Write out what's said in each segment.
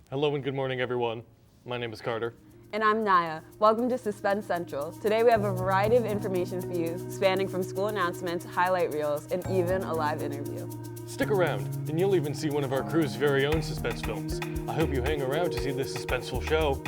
Hello and good morning, everyone. My name is Carter. And I'm Naya. Welcome to Suspense Central. Today we have a variety of information for you, spanning from school announcements, highlight reels, and even a live interview. Stick around, and you'll even see one of our crew's very own suspense films. I hope you hang around to see this suspenseful show.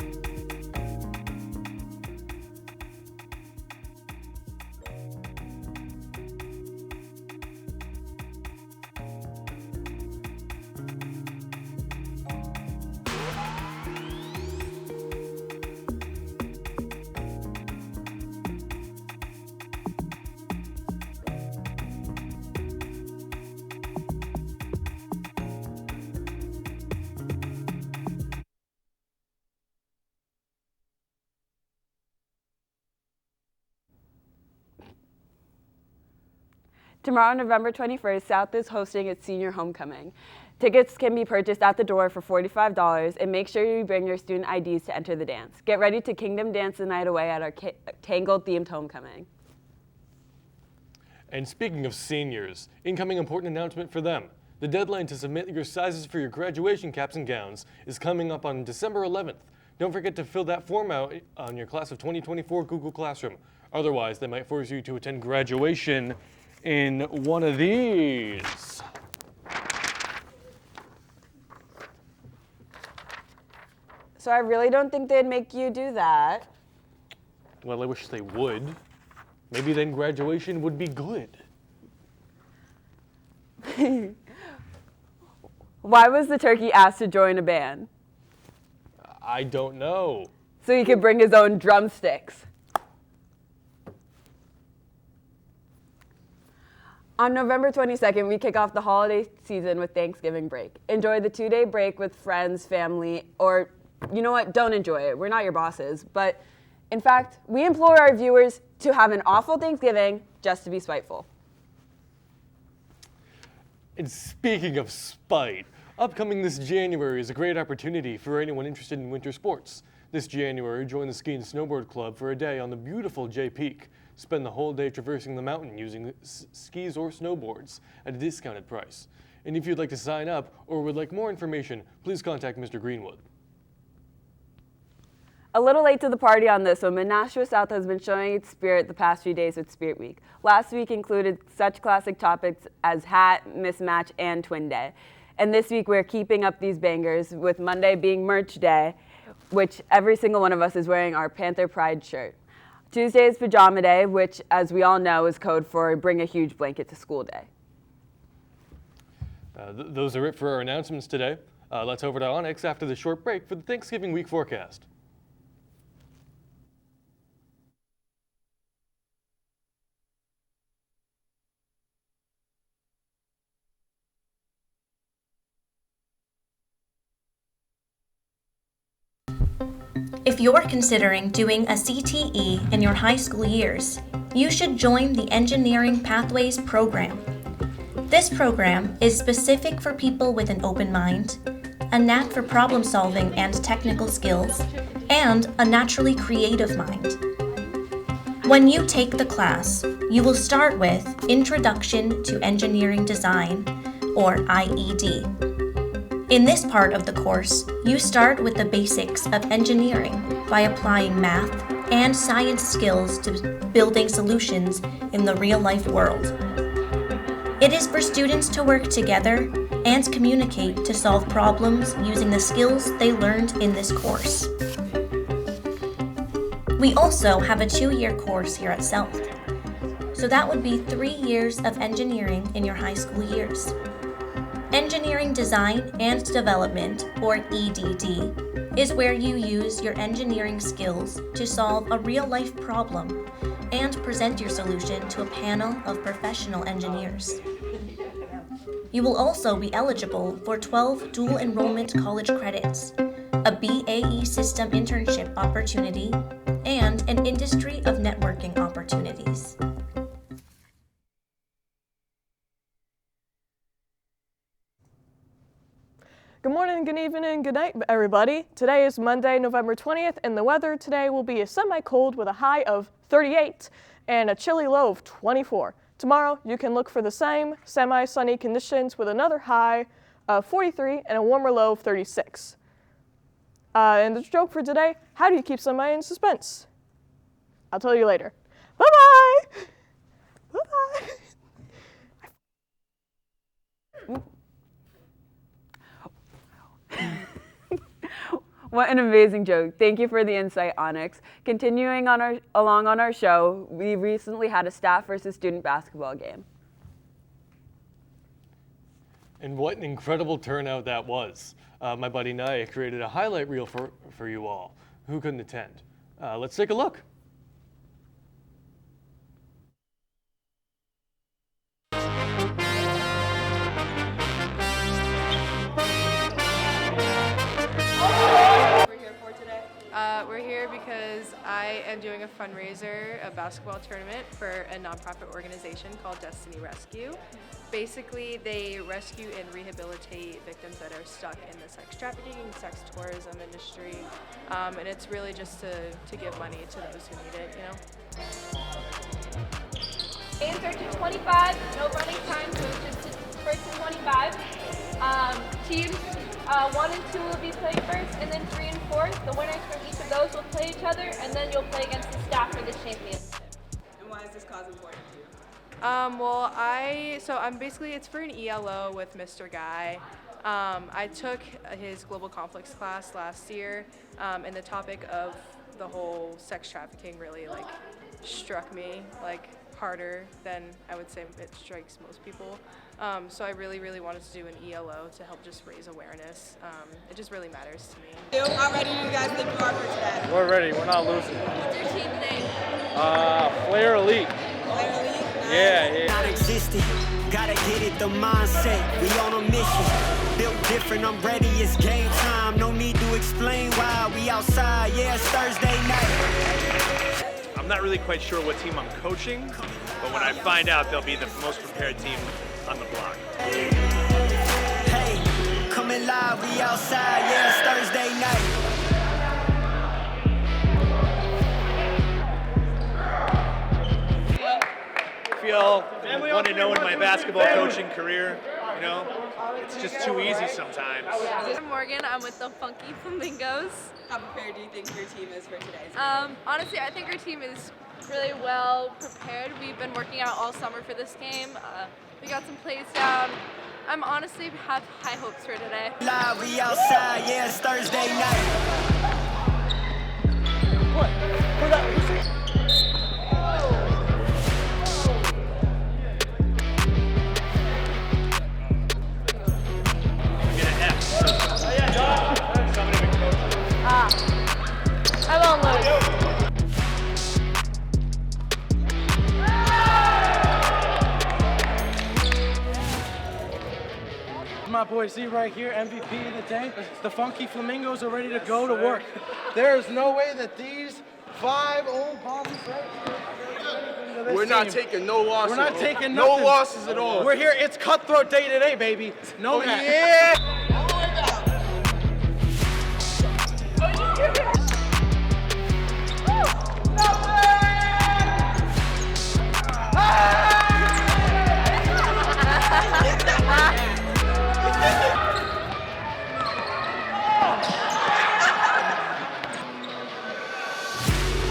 Tomorrow, November 21st, South is hosting its senior homecoming. Tickets can be purchased at the door for $45, and make sure you bring your student IDs to enter the dance. Get ready to Kingdom dance the night away at our Tangled-themed homecoming. And speaking of seniors, incoming important announcement for them. The deadline to submit your sizes for your graduation caps and gowns is coming up on December 11th. Don't forget to fill that form out on your Class of 2024 Google Classroom. Otherwise, they might force you to attend graduation in one of these. So I really don't think they'd make you do that. Well, I wish they would. Maybe then graduation would be good. Why was the turkey asked to join a band? I don't know. So he could bring his own drumsticks. On November 22nd, we kick off the holiday season with Thanksgiving break. Enjoy the 2-day break with friends, family, or you know what, don't enjoy it. We're not your bosses. But in fact, we implore our viewers to have an awful Thanksgiving just to be spiteful. And speaking of spite, upcoming this January is a great opportunity for anyone interested in winter sports. This January, join the Ski and Snowboard Club for a day on the beautiful Jay Peak. Spend the whole day traversing the mountain using skis or snowboards at a discounted price. And if you'd like to sign up or would like more information, please contact Mr. Greenwood. A little late to the party on this one, but Nashua South has been showing its spirit the past few days with Spirit Week. Last week included such classic topics as hat, mismatch, and twin day. And this week we're keeping up these bangers with Monday being merch day, which every single one of us is wearing our Panther Pride shirt. Tuesday is Pajama Day, which, as we all know, is code for bring a huge blanket to school day. Those are it for our announcements today. Let's over to Onyx after the short break for the Thanksgiving week forecast. If you're considering doing a CTE in your high school years, you should join the Engineering Pathways program. This program is specific for people with an open mind, a knack for problem solving and technical skills, and a naturally creative mind. When you take the class, you will start with Introduction to Engineering Design, or IED. In this part of the course, you start with the basics of engineering by applying math and science skills to building solutions in the real-life world. It is for students to work together and communicate to solve problems using the skills they learned in this course. We also have a 2-year course here at South, so that would be 3 years of engineering in your high school years. Engineering Design and Development, or EDD, is where you use your engineering skills to solve a real-life problem and present your solution to a panel of professional engineers. You will also be eligible for 12 dual enrollment college credits, a BAE system internship opportunity, and an industry of networking opportunities. Good morning, good evening, good night, everybody. Today is Monday, November 20th, and the weather today will be a semi-cold with a high of 38 and a chilly low of 24. Tomorrow, you can look for the same semi-sunny conditions with another high of 43 and a warmer low of 36. And the joke for today, how do you keep somebody in suspense? I'll tell you later. Bye-bye! Bye-bye! What an amazing joke. Thank you for the insight, Onyx. Continuing along on our show, we recently had a staff versus student basketball game. And what an incredible turnout that was. My buddy Naya created a highlight reel for you all. Who couldn't attend? Let's take a look. We're here because I am doing a fundraiser, a basketball tournament for a nonprofit organization called Destiny Rescue. Basically, they rescue and rehabilitate victims that are stuck in the sex trafficking and sex tourism industry. And it's really just to give money to those who need it, you know? Games are to 25, no running time, so it's just first to 25. Teams 1 and 2 will be playing first, and then 3 and 4. The winners from each of those will play each other, and then you'll play against the staff for the championship. And why is this cause important to you? I'm basically, it's for an ELO with Mr. Guy. I took his global conflicts class last year, and the topic of the whole sex trafficking really struck me harder than I would say it strikes most people. So I really, really wanted to do an ELO to help just raise awareness. It just really matters to me. How ready do you guys think you are for today? We're ready. We're not losing. What's your team name? Flair Elite. Flair Elite? Nice. Yeah. Not existing, gotta get it, the mindset. We on a mission, built different. I'm ready, it's game time. No need to explain why we outside. Yeah, it's Thursday night. I'm not really quite sure what team I'm coaching, but when I find out, they'll be the most prepared team on the block. Hey, coming live, we outside. Yeah, it's Thursday night. I feel 1-0 in my basketball coaching career. You know, it's just too easy sometimes. I'm Morgan. I'm with the Funky Flamingos. How prepared do you think your team is for today's game? Honestly, I think our team is really well prepared. We've been working out all summer for this game. We got some plays down. I'm honestly have high hopes for today. Live, we outside. Yeah, it's Thursday night. What? Where'd that lose? I'm on load. My boy Z right here, MVP of the day. The Funky Flamingos are ready to go to work. There is no way that these 5 old bobbies right here. We're not taking no losses. We're not taking no nothing. losses at all. We're here. It's cutthroat day today, baby. No hat. Yeah.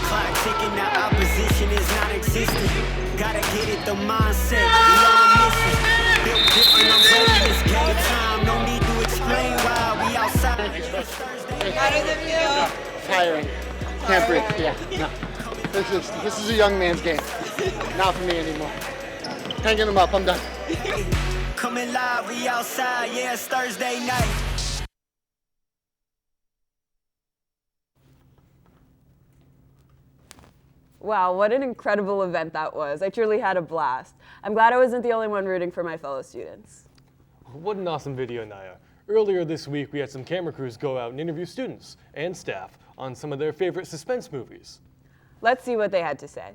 Clock ticking, now opposition is not existent. Gotta get it, the mindset. We on a mission. Built different, I'm ready, it's game time. No need to explain why we outside. How does it feel? Tiring. Can't breathe. Yeah. No. This is a young man's game. Not for me anymore. Hanging him up. I'm done. Coming live, we outside. Yeah, it's Thursday night. Wow, what an incredible event that was. I truly had a blast. I'm glad I wasn't the only one rooting for my fellow students. What an awesome video, Naya. Earlier this week, we had some camera crews go out and interview students and staff on some of their favorite suspense movies. Let's see what they had to say.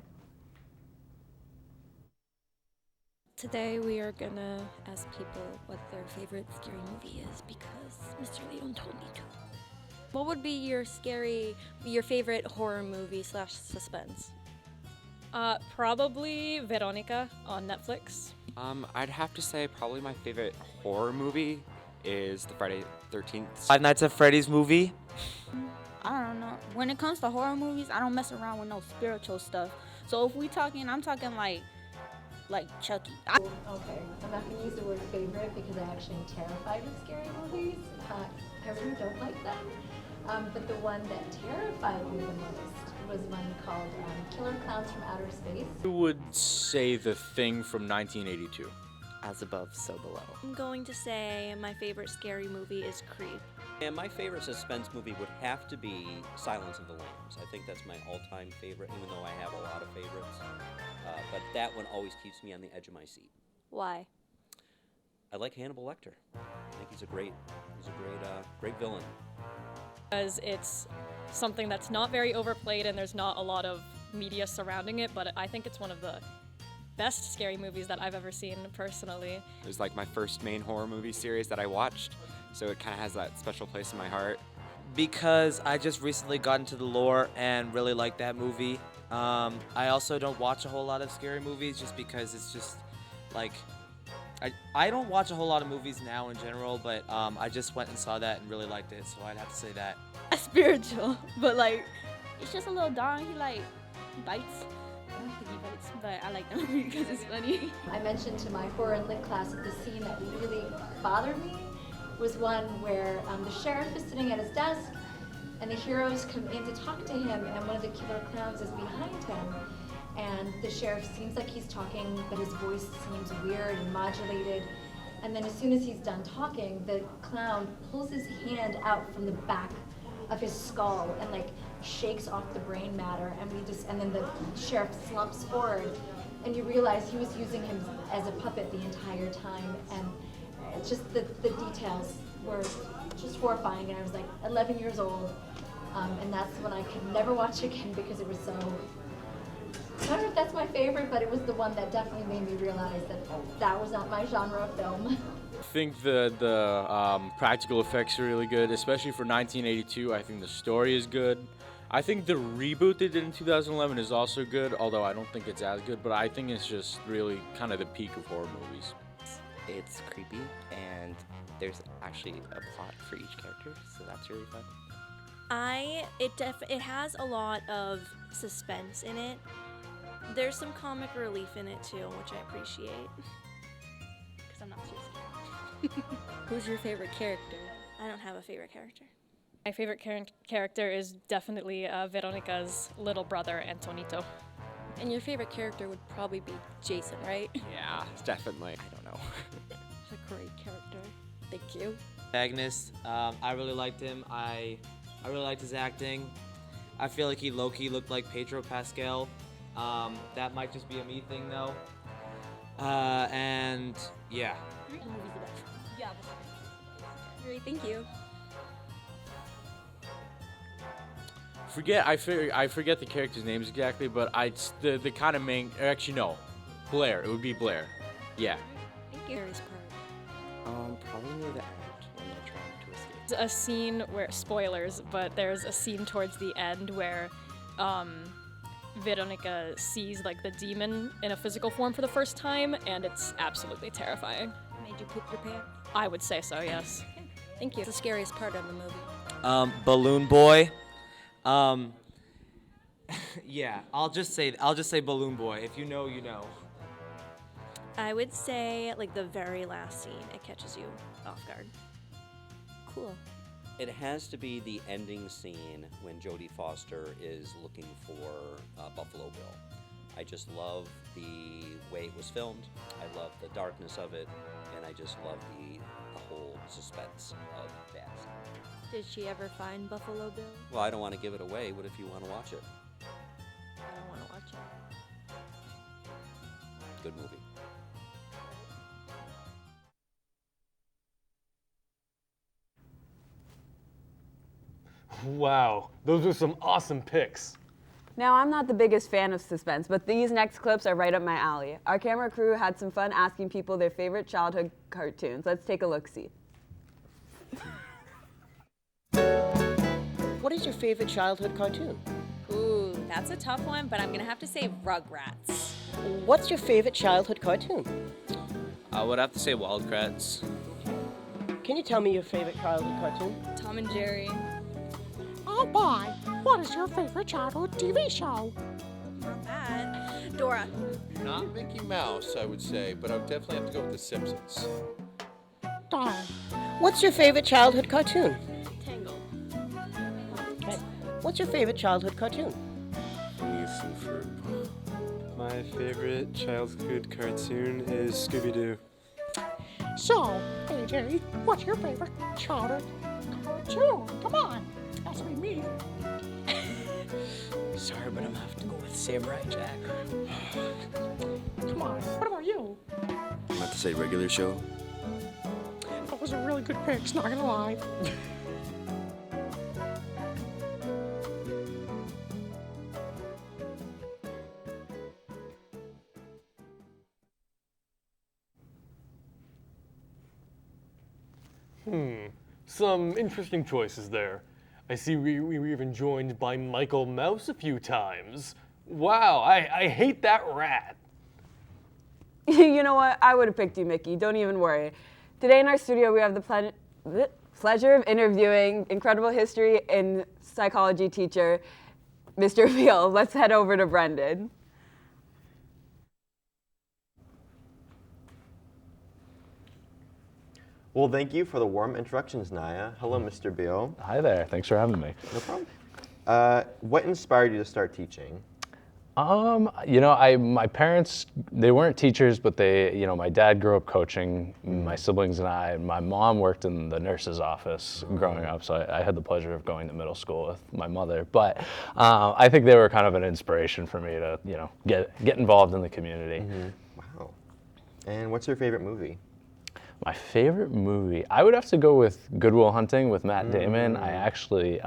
Today we are gonna ask people what their favorite scary movie is because Mr. Leon told me to. What would be your favorite horror movie / suspense? Probably Veronica on Netflix. I'd have to say probably my favorite horror movie is the Friday 13th Five Nights at Freddy's movie. I don't know. When it comes to horror movies, I don't mess around with no spiritual stuff. So if I'm talking like Chucky. Okay, I'm not going to use the word favorite because I actually am terrified of scary movies. I really don't like them. But the one that terrified me the most was one called Killer Clowns from Outer Space. I would say The Thing from 1982. As above, so below. I'm going to say my favorite scary movie is Creep. And my favorite suspense movie would have to be Silence of the Lambs. I think that's my all-time favorite, even though I have a lot of favorites. But that one always keeps me on the edge of my seat. Why? I like Hannibal Lecter. I think he's a great villain. Because it's something that's not very overplayed and there's not a lot of media surrounding it, but I think it's one of the best scary movies that I've ever seen personally. It was like my first main horror movie series that I watched, so it kind of has that special place in my heart. Because I just recently got into the lore and really liked that movie. I also don't watch a whole lot of scary movies just because it's just like, I don't watch a whole lot of movies now in general, but I just went and saw that and really liked it, so I'd have to say that. Spiritual, but like, it's just a little dog. He bites. I don't think he bites, but I like that movie because it's funny. I mentioned to my horror and lit class that the scene that really bothered me was one where the sheriff is sitting at his desk and the heroes come in to talk to him, and one of the killer clowns is behind him. And the sheriff seems like he's talking, but his voice seems weird and modulated. And then as soon as he's done talking, the clown pulls his hand out from the back of his skull and like shakes off the brain matter, and then the sheriff slumps forward, and you realize he was using him as a puppet the entire time, and it's just the details were just horrifying. And I was like 11 years old, and that's when I could never watch again because it was so. I don't know if that's my favorite, but it was the one that definitely made me realize that that was not my genre of film. I think the practical effects are really good, especially for 1982. I think the story is good. I think the reboot they did in 2011 is also good, although I don't think it's as good, but I think it's just really kind of the peak of horror movies. It's creepy, and there's actually a plot for each character, so that's really fun. It has a lot of suspense in it. There's some comic relief in it too, which I appreciate. Because I'm not too scared. Who's your favorite character? I don't have a favorite character. My favorite character is definitely Veronica's little brother, Antonito. And your favorite character would probably be Jason, right? Yeah, definitely. I don't know. He's a great character. Thank you. Agnes, I really liked him. I really liked his acting. I feel like he low-key looked like Pedro Pascal. That might just be a me thing though. And yeah. Yeah. Great, thank you. I forget the characters' names exactly, but the kind of main. Actually, no, Blair. It would be Blair. Yeah. Thank you. Probably near the end when they're trying to escape. There's a scene where, spoilers, but there's a scene towards the end where Veronica sees like the demon in a physical form for the first time, and it's absolutely terrifying. Made you poop your pants? I would say so, yes. Thank you. It's the scariest part of the movie. Balloon Boy. Yeah, I'll just say Balloon Boy. If you know, you know. I would say like the very last scene. It catches you off guard. Cool. It has to be the ending scene when Jodie Foster is looking for Buffalo Bill. I just love the way it was filmed. I love the darkness of it, and I just love the whole suspense of that. Did she ever find Buffalo Bill? Well, I don't want to give it away. What if you want to watch it? I don't want to watch it. Good movie. Wow, those were some awesome picks. Now, I'm not the biggest fan of suspense, but these next clips are right up my alley. Our camera crew had some fun asking people their favorite childhood cartoons. Let's take a look-see. What is your favorite childhood cartoon? Ooh, that's a tough one, but I'm gonna have to say Rugrats. What's your favorite childhood cartoon? I would have to say Wildcrats. can you tell me your favorite childhood cartoon? Tom and Jerry. Oh boy, what is your favorite childhood TV show? Not that. Dora. Not Mickey Mouse, I would say, but I would definitely have to go with The Simpsons. Darn. What's your favorite childhood cartoon? Tangled. Okay. What's your favorite childhood cartoon? My favorite childhood cartoon is Scooby-Doo. So, AJ, what's your favorite childhood cartoon? Come on, that's me. Sorry, but I'm gonna have to go with Samurai Jack. Come on, what about you? I'm about to say regular show. That was a really good pick, not gonna lie. Some interesting choices there. I see we were even joined by Michael Mouse a few times. Wow, I hate that rat. You know what? I would have picked you, Mickey. Don't even worry. Today in our studio, we have the pleasure of interviewing incredible history and psychology teacher, Mr. Veal. Let's head over to Brendan. Well, thank you for the warm introductions, Naya. Hello, Mr. Beal. Hi there. Thanks for having me. No problem. What inspired you to start teaching? You know, my parents, they weren't teachers, but my dad grew up coaching, my siblings and I, and my mom worked in the nurse's office growing up, so I had the pleasure of going to middle school with my mother. But I think they were kind of an inspiration for me to, get involved in the community. Wow. And what's your favorite movie? My favorite movie, I would have to go with Good Will Hunting with Matt Damon. I actually,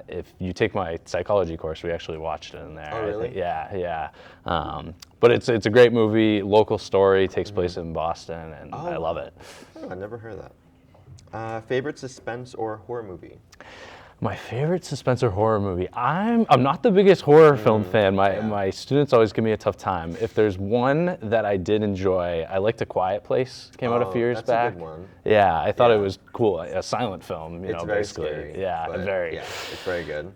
if you take my psychology course, we actually watched it in there. Oh, really? I think. Yeah. But it's a great movie, local story, takes place in Boston, and I love it. Oh, I never heard that. Favorite suspense or horror movie? My favorite suspense or horror movie. I'm not the biggest horror film fan. My students always give me a tough time. If there's one that I did enjoy, I liked A Quiet Place. Came out a few years back. That's a good one. Yeah, I thought it was cool. A silent film, It's very basically. scary, Yeah, but very. Yeah, it's very good.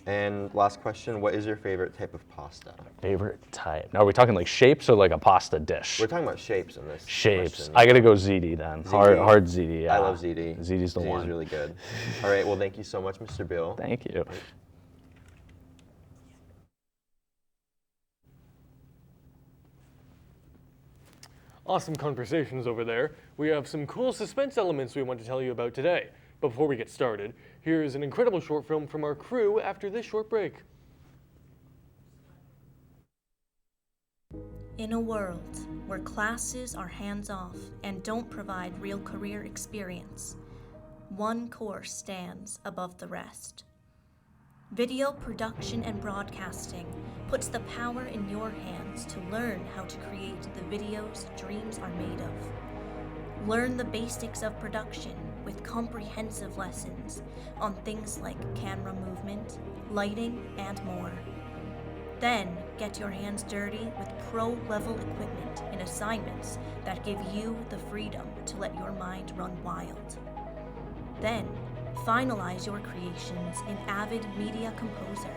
And last question, what is your favorite type of pasta? Favorite type? Now, are we talking like shapes or like a pasta dish? We're talking about shapes in this Shapes. question. I gotta go ziti then. Ziti. Hard ziti, yeah. I love ziti. Ziti's the one. Ziti's really good. All right, well, thank you so much, Mr. Bill. Thank you. Awesome conversations over there. We have some cool suspense elements we want to tell you about today. But before we get started, here is an incredible short film from our crew after this short break. In a world where classes are hands-off and don't provide real career experience, one course stands above the rest. Video production and broadcasting puts the power in your hands to learn how to create the videos dreams are made of. Learn the basics of production with comprehensive lessons on things like camera movement, lighting, and more. Then get your hands dirty with pro-level equipment and assignments that give you the freedom to let your mind run wild. Then finalize your creations in Avid Media Composer,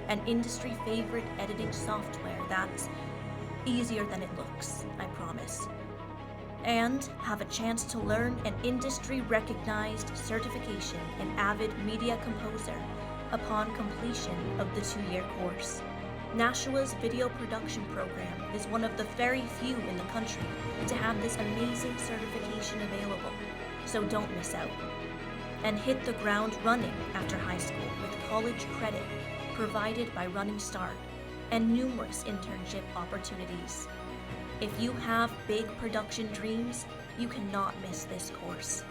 an industry favorite editing software that's easier than it looks, I promise. And have a chance to learn an industry-recognized certification in Avid Media Composer upon completion of the 2-year course. Nashua's video production program is one of the very few in the country to have this amazing certification available, so don't miss out. And hit the ground running after high school with college credit provided by Running Start and numerous internship opportunities. If you have big production dreams, you cannot miss this course.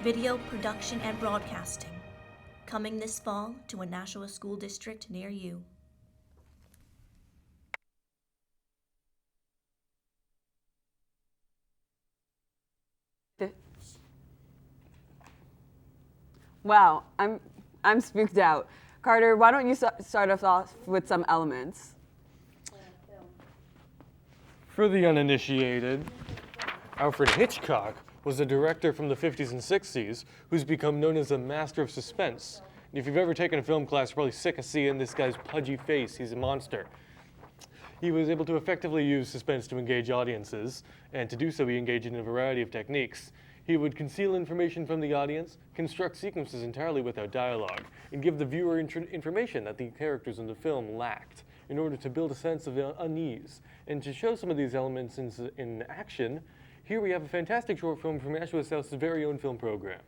Video production and broadcasting, coming this fall to a Nashua school district near you. Wow, I'm spooked out. Carter, why don't you start us off with some elements? For the uninitiated, Alfred Hitchcock was a director from the 50s and 60s who's become known as a master of suspense. And if you've ever taken a film class, you're probably sick of seeing this guy's pudgy face. He's a monster. He was able to effectively use suspense to engage audiences, and to do so he engaged in a variety of techniques. He would conceal information from the audience, construct sequences entirely without dialogue, and give the viewer information that the characters in the film lacked in order to build a sense of unease. And to show some of these elements in action, here we have a fantastic short film from Nashua South's very own film program.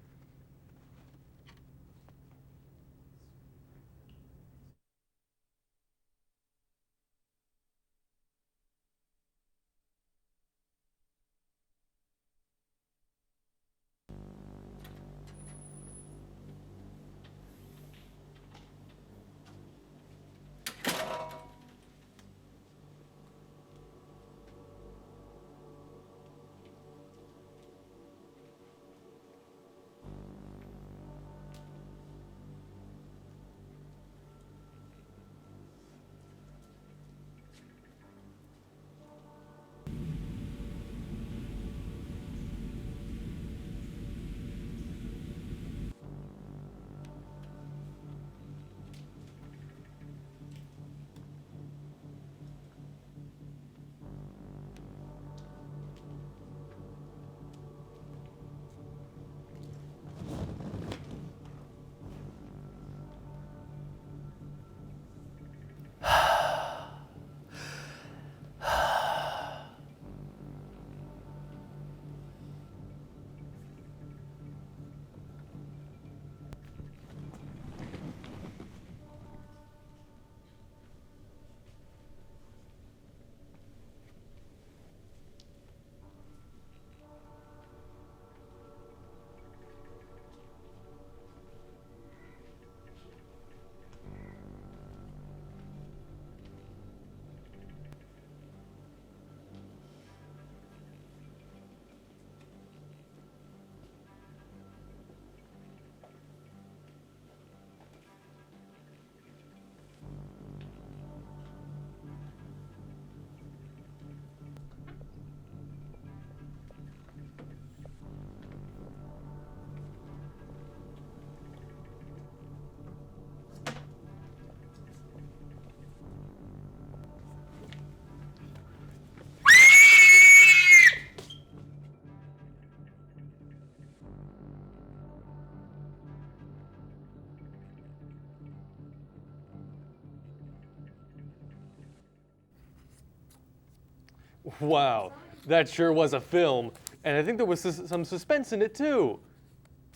Wow, that sure was a film, and I think there was some suspense in it too.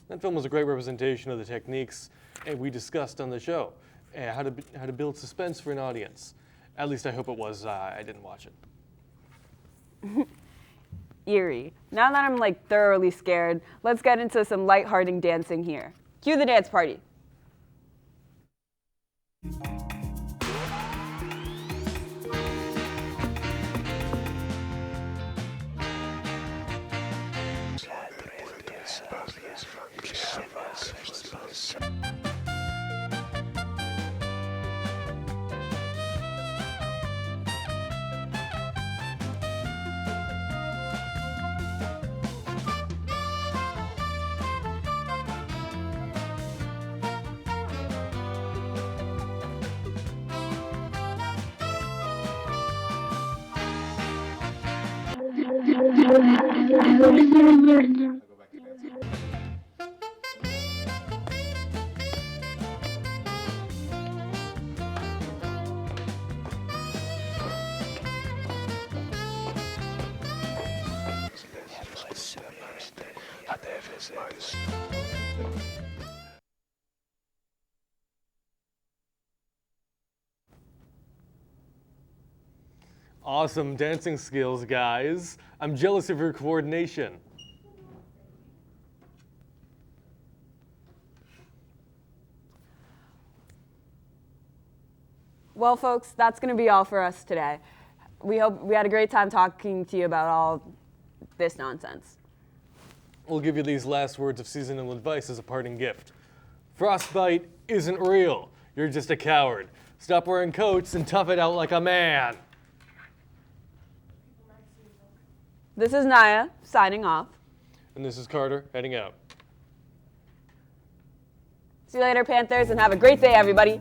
That film was a great representation of the techniques we discussed on the show, and how to build suspense for an audience. At least I hope it was. I didn't watch it. Eerie. Now that I'm like thoroughly scared, let's get into some lighthearted dancing here. Cue the dance party. Awesome dancing skills, guys. I'm jealous of your coordination. Well, folks, that's going to be all for us today. We hope we had a great time talking to you about all this nonsense. We'll give you these last words of seasonal advice as a parting gift. Frostbite isn't real. You're just a coward. Stop wearing coats and tough it out like a man. This is Naya, signing off. And this is Carter, heading out. See you later, Panthers, and have a great day, everybody.